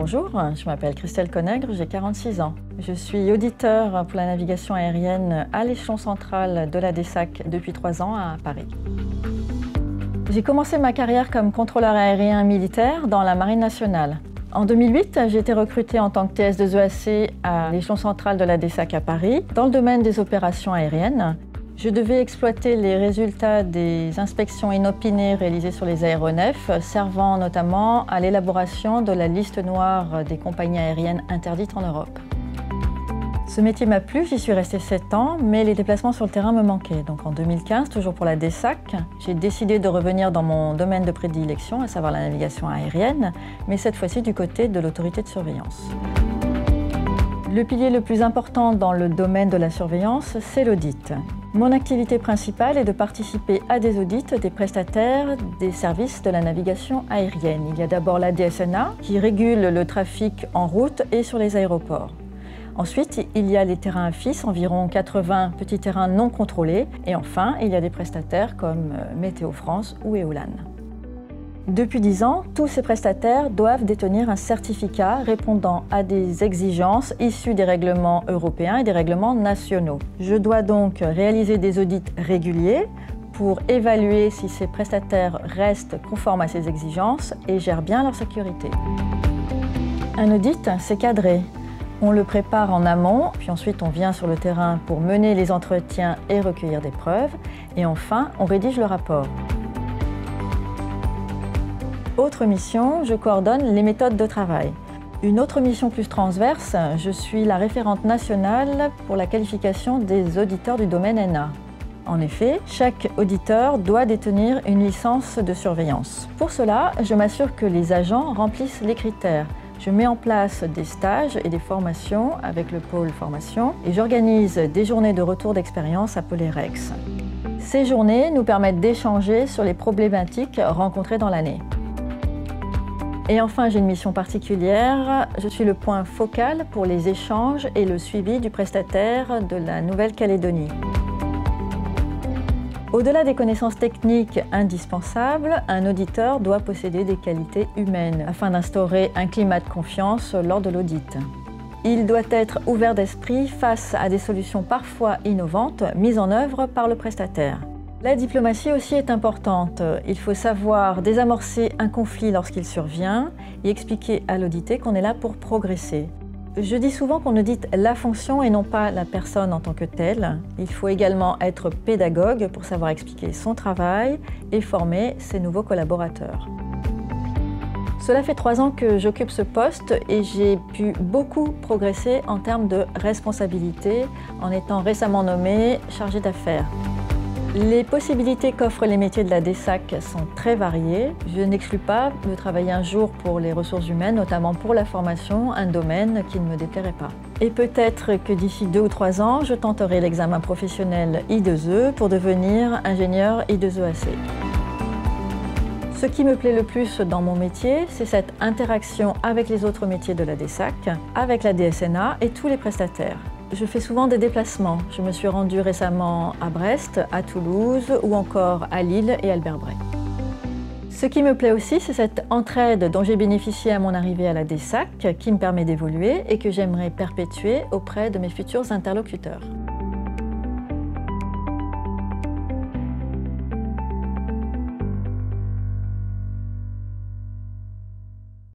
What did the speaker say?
Bonjour, je m'appelle Christelle Conègre, j'ai 46 ans. Je suis auditeur pour la navigation aérienne à l'échelon central de la DESAC depuis 3 ans à Paris. J'ai commencé ma carrière comme contrôleur aérien militaire dans la Marine nationale. En 2008, j'ai été recrutée en tant que TS2EAC à l'échelon central de la DESAC à Paris, dans le domaine des opérations aériennes. Je devais exploiter les résultats des inspections inopinées réalisées sur les aéronefs, servant notamment à l'élaboration de la liste noire des compagnies aériennes interdites en Europe. Ce métier m'a plu, j'y suis restée 7 ans, mais les déplacements sur le terrain me manquaient. Donc en 2015, toujours pour la DESAC, j'ai décidé de revenir dans mon domaine de prédilection, à savoir la navigation aérienne, mais cette fois-ci du côté de l'autorité de surveillance. Le pilier le plus important dans le domaine de la surveillance, c'est l'audit. Mon activité principale est de participer à des audits des prestataires des services de la navigation aérienne. Il y a d'abord la DSNA qui régule le trafic en route et sur les aéroports. Ensuite, il y a les terrains FIS, environ 80 petits terrains non contrôlés. Et enfin, il y a des prestataires comme Météo France ou Éolane. Depuis 10 ans, tous ces prestataires doivent détenir un certificat répondant à des exigences issues des règlements européens et des règlements nationaux. Je dois donc réaliser des audits réguliers pour évaluer si ces prestataires restent conformes à ces exigences et gèrent bien leur sécurité. Un audit, c'est cadré. On le prépare en amont, puis ensuite on vient sur le terrain pour mener les entretiens et recueillir des preuves. Et enfin, on rédige le rapport. Autre mission, je coordonne les méthodes de travail. Une autre mission plus transverse, je suis la référente nationale pour la qualification des auditeurs du domaine ENA. En effet, chaque auditeur doit détenir une licence de surveillance. Pour cela, je m'assure que les agents remplissent les critères. Je mets en place des stages et des formations avec le pôle formation et j'organise des journées de retour d'expérience appelées REX. Ces journées nous permettent d'échanger sur les problématiques rencontrées dans l'année. Et enfin, j'ai une mission particulière. Je suis le point focal pour les échanges et le suivi du prestataire de la Nouvelle-Calédonie. Au-delà des connaissances techniques indispensables, un auditeur doit posséder des qualités humaines afin d'instaurer un climat de confiance lors de l'audit. Il doit être ouvert d'esprit face à des solutions parfois innovantes mises en œuvre par le prestataire. La diplomatie aussi est importante. Il faut savoir désamorcer un conflit lorsqu'il survient et expliquer à l'audité qu'on est là pour progresser. Je dis souvent qu'on audite la fonction et non pas la personne en tant que telle. Il faut également être pédagogue pour savoir expliquer son travail et former ses nouveaux collaborateurs. Cela fait 3 ans que j'occupe ce poste et j'ai pu beaucoup progresser en termes de responsabilité en étant récemment nommée chargée d'affaires. Les possibilités qu'offrent les métiers de la DESAC sont très variées. Je n'exclus pas de travailler un jour pour les ressources humaines, notamment pour la formation, un domaine qui ne me déplairait pas. Et peut-être que d'ici 2 ou 3 ans, je tenterai l'examen professionnel I2E pour devenir ingénieur I2EAC. Ce qui me plaît le plus dans mon métier, c'est cette interaction avec les autres métiers de la DESAC, avec la DSNA et tous les prestataires. Je fais souvent des déplacements. Je me suis rendue récemment à Brest, à Toulouse ou encore à Lille et Albert-Bray. Ce qui me plaît aussi, c'est cette entraide dont j'ai bénéficié à mon arrivée à la DESAC, qui me permet d'évoluer et que j'aimerais perpétuer auprès de mes futurs interlocuteurs.